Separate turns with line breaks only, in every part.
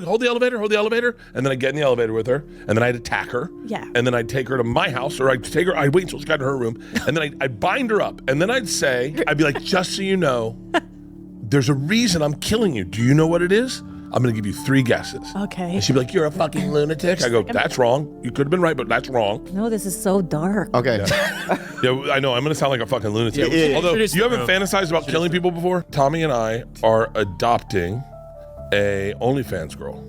hold the elevator, and then I'd get in the elevator with her, and then I'd attack her, and then I'd take her to my house, or I'd wait until she got in her room, and then I'd bind her up, and then I'd be like, just so you know, there's a reason I'm killing you. Do you know what it is? I'm gonna give you 3 guesses.
Okay.
And she'd be like, you're a fucking lunatic. I go, that's wrong. You could have been right, but that's wrong.
No, this is so dark.
Okay.
Yeah, I know. I'm gonna sound like a fucking lunatic.
Yeah.
Although, you haven't fantasized about killing people before? Tommy and I are adopting a OnlyFans girl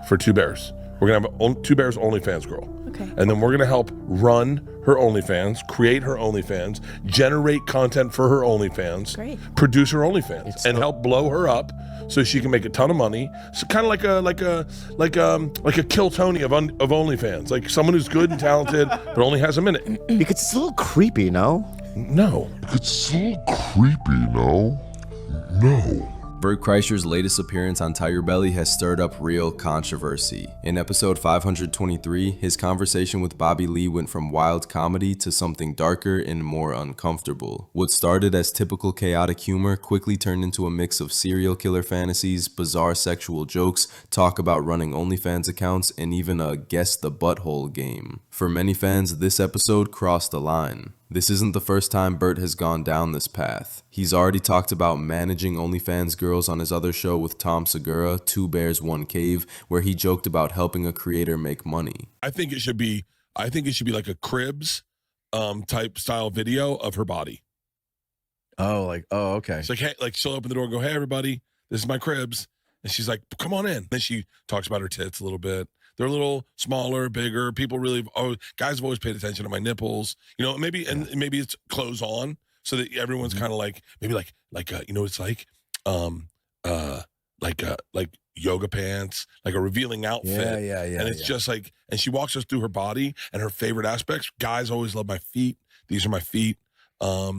for 2 Bears. We're gonna have 2 Bears OnlyFans girl.
Okay.
And then we're gonna help run her OnlyFans, create her OnlyFans, generate content for her OnlyFans, produce her OnlyFans, and help blow her up so she can make a ton of money. So kind of like a Kill Tony of OnlyFans, like someone who's good and talented but only has a minute.
Because it's a little creepy, no?
No.
It's a little creepy, no? No.
Bert Kreischer's latest appearance on Tiger Belly has stirred up real controversy. In episode 523, his conversation with Bobby Lee went from wild comedy to something darker and more uncomfortable. What started as typical chaotic humor quickly turned into a mix of serial killer fantasies, bizarre sexual jokes, talk about running OnlyFans accounts, and even a guess the butthole game. For many fans, this episode crossed the line. This isn't the first time Bert has gone down this path. He's already talked about managing OnlyFans girls on his other show with Tom Segura, 2 Bears, 1 Cave, where he joked about helping a creator make money.
I think it should be like a Cribs type style video of her body.
Okay.
It's like, hey, like she'll open the door and go, hey everybody, this is my Cribs. And she's like, come on in. Then she talks about her tits a little bit. They're a little smaller, bigger. People guys have always paid attention to my nipples. You know, maybe it's clothes on so that everyone's kind of like, maybe like you know what it's like? Like yoga pants, like a revealing outfit.
Yeah.
And it's just like, and she walks us through her body and her favorite aspects. Guys always love my feet. These are my feet. I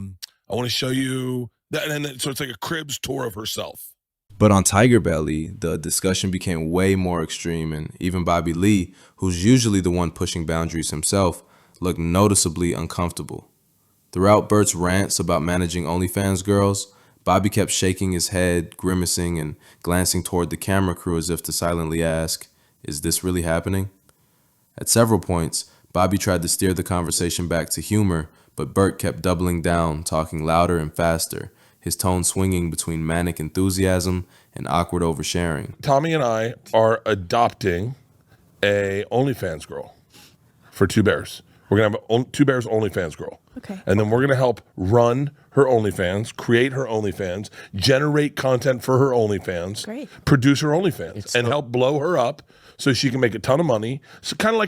want to show you that. And then, so it's like a Cribs tour of herself.
But on Tiger Belly, the discussion became way more extreme, and even Bobby Lee, who's usually the one pushing boundaries himself, looked noticeably uncomfortable. Throughout Bert's rants about managing OnlyFans girls, Bobby kept shaking his head, grimacing, and glancing toward the camera crew as if to silently ask, is this really happening? At several points, Bobby tried to steer the conversation back to humor, but Bert kept doubling down, talking louder and faster, his tone swinging between manic enthusiasm and awkward oversharing.
Tommy and I are adopting a OnlyFans girl for 2 Bears. We're going to have 2 Bears OnlyFans girl.
Okay.
And then we're going to help run her OnlyFans, create her OnlyFans, generate content for her OnlyFans, produce her OnlyFans, and help blow her up so she can make a ton of money. So kind of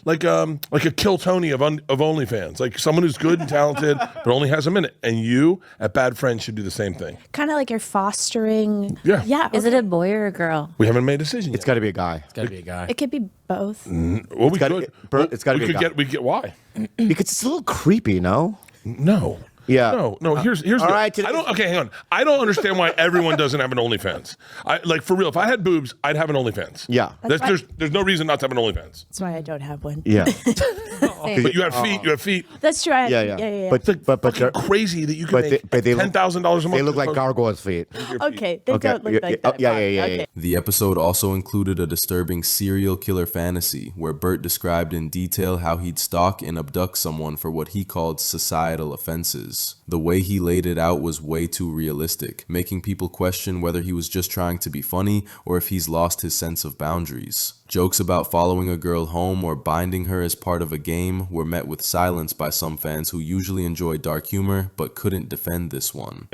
like a Kill Tony of OnlyFans, like someone who's good and talented but only has a minute. And you at Bad Friends should do the same thing.
Kind of like you're fostering.
Yeah.
Okay.
Is it a boy or a girl?
We haven't made a decision yet.
It's got to be a guy.
It's got to be a guy.
It could be both.
Well, we could.
It's got to be a guy.
We could get why?
Because it's a little creepy, no?
No.
Yeah.
No. Here's
all right.
Okay, hang on. I don't understand why everyone doesn't have an OnlyFans. Like for real, if I had boobs, I'd have an OnlyFans.
Yeah.
There's no reason not to have an OnlyFans.
That's why I don't have one.
Yeah.
But you have feet. You have feet.
That's true.
Yeah. But they're
crazy that you can make $10,000 a month.
They look like gargoyles' feet.
Okay. They don't look like that.
Yeah.
Okay.
The episode also included a disturbing serial killer fantasy where Bert described in detail how he'd stalk and abduct someone for what he called societal offenses. The way he laid it out was way too realistic, making people question whether he was just trying to be funny or if he's lost his sense of boundaries. Jokes about following a girl home or binding her as part of a game were met with silence by some fans who usually enjoy dark humor but couldn't defend this one.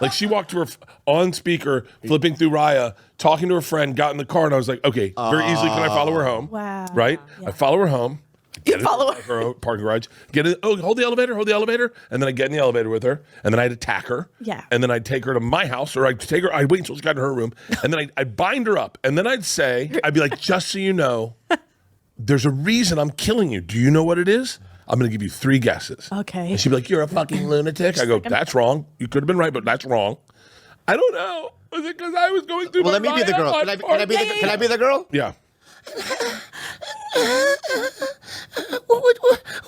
Like she walked to her on speaker, flipping through Raya, talking to her friend, got in the car, and I was like, okay, very easily can I follow her home?
Wow.
Right? Yeah. I follow her home.
You follow
her parking garage. Get in. Oh, hold the elevator, and then I get in the elevator with her, and then I'd attack her.
Yeah.
And then I'd take her to my house, or I'd wait until she got in her room, and then I'd bind her up, and then I'd be like, just so you know, there's a reason I'm killing you. Do you know what it is? I'm going to give you 3 guesses.
Okay.
And she'd be like, you're a fucking lunatic. I go, that's wrong. You could have been right, but that's wrong. I don't know. Was it because I was going through?
Well, let me be the girl. Can I be the girl?
Yeah.
What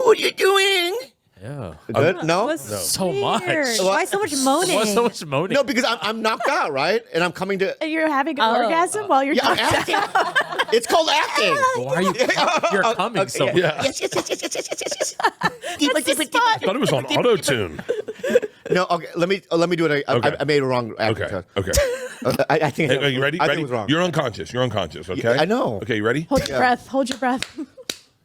are you doing?
Yeah.
Good? No?
What's
So much.
weird? Why so much moaning?
What's so much moaning?
No, because I'm knocked out, right? And I'm coming to.
And you're having an orgasm while you're
Yeah, I'm
talking.
acting. It's called acting.
Why are you? You're coming so much.
Yeah.
Yes. Deeper.
I thought it was on auto tune.
No, okay. Let me do it.
Okay.
I made a wrong acting
Okay.
test.
Okay.
I think.
Hey, are you ready?
I
Ready?
think it was wrong.
You're unconscious. You're unconscious. Okay.
I know.
Okay. You ready?
Hold your breath. Hold your breath.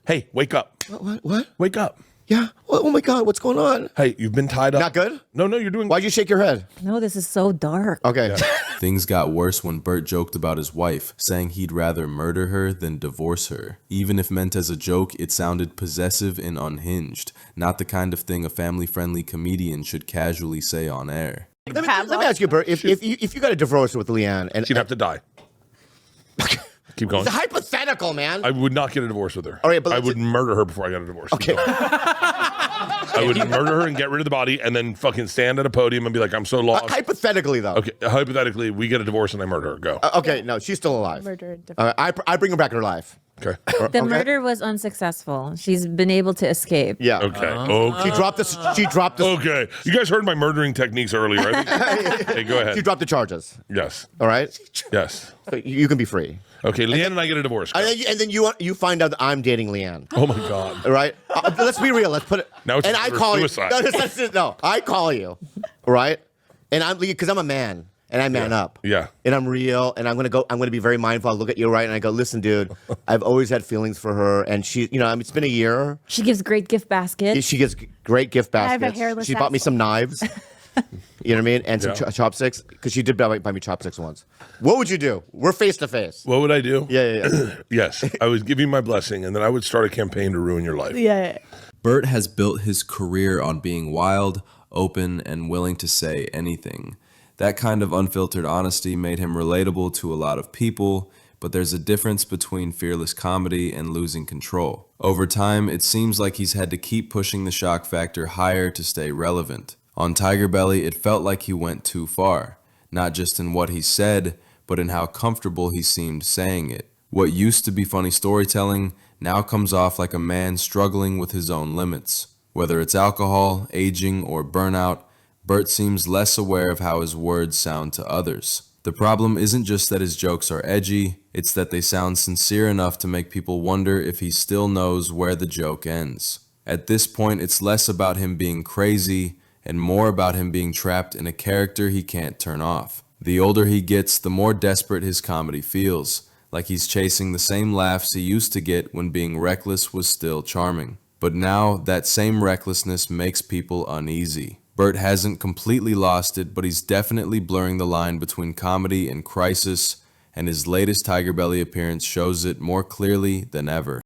Hey, wake up.
What?
Wake up.
Yeah. Oh my God. What's going on?
Hey, you've been tied up.
Not good?
No, you're doing.
Why'd you shake your head?
No, this is so dark.
Okay.
Things got worse when Bert joked about his wife, saying he'd rather murder her than divorce her. Even if meant as a joke, it sounded possessive and unhinged, not the kind of thing a family-friendly comedian should casually say on air.
Let me ask you, Bert. If you got a divorce with Leanne, and
She'd have to die. Keep going.
it's hypothetical, man.
I would not get a divorce with her.
All right, but
I
let's-
would murder her before I got a divorce.
Okay.
I would murder her and get rid of the body, and then fucking stand at a podium and be like, "I'm so lost."
Hypothetically, though.
Okay, hypothetically, we get a divorce and I murder her. Go.
Okay. No, she's still alive.
Murder and
I bring her back to her life.
Okay.
The murder was unsuccessful. She's been able to escape.
Yeah.
Okay. Okay.
She dropped the. She dropped the.
Okay. You guys heard my murdering techniques earlier, right? Hey, go ahead.
She dropped the charges.
Yes.
All right.
Yes.
So you can be free.
Okay. Leanne and I get a divorce. Go.
And then you find out that I'm dating Leanne.
Oh my God.
All right. Let's be real. Let's put it.
Now it's
and I
murder
call
suicide.
you. No, I call you. All right. And I'm because I'm a man and I man up.
Yeah.
And I'm real and I'm gonna be very mindful. I'll look at you right and I go, listen, dude, I've always had feelings for her and she, it's been a year.
She gives great gift baskets.
She gets great gift
have a
baskets.
hairless
She bought me
asshole.
some knives. You know what I mean? And some
Yeah.
chopsticks because she did buy me chopsticks once. What would you do? We're face to face.
What would I do?
Yeah.
Yes. I would give you my blessing, and then I would start a campaign to ruin your life.
Yeah.
Bert has built his career on being wild, open, and willing to say anything. That kind of unfiltered honesty made him relatable to a lot of people, but there's a difference between fearless comedy and losing control. Over time, it seems like he's had to keep pushing the shock factor higher to stay relevant. On Tiger Belly, it felt like he went too far, not just in what he said, but in how comfortable he seemed saying it. What used to be funny storytelling now comes off like a man struggling with his own limits. Whether it's alcohol, aging, or burnout, Bert seems less aware of how his words sound to others. The problem isn't just that his jokes are edgy, it's that they sound sincere enough to make people wonder if he still knows where the joke ends. At this point, it's less about him being crazy and more about him being trapped in a character he can't turn off. The older he gets, the more desperate his comedy feels, like he's chasing the same laughs he used to get when being reckless was still charming. But now, that same recklessness makes people uneasy. Bert hasn't completely lost it, but he's definitely blurring the line between comedy and crisis, and his latest Tiger Belly appearance shows it more clearly than ever.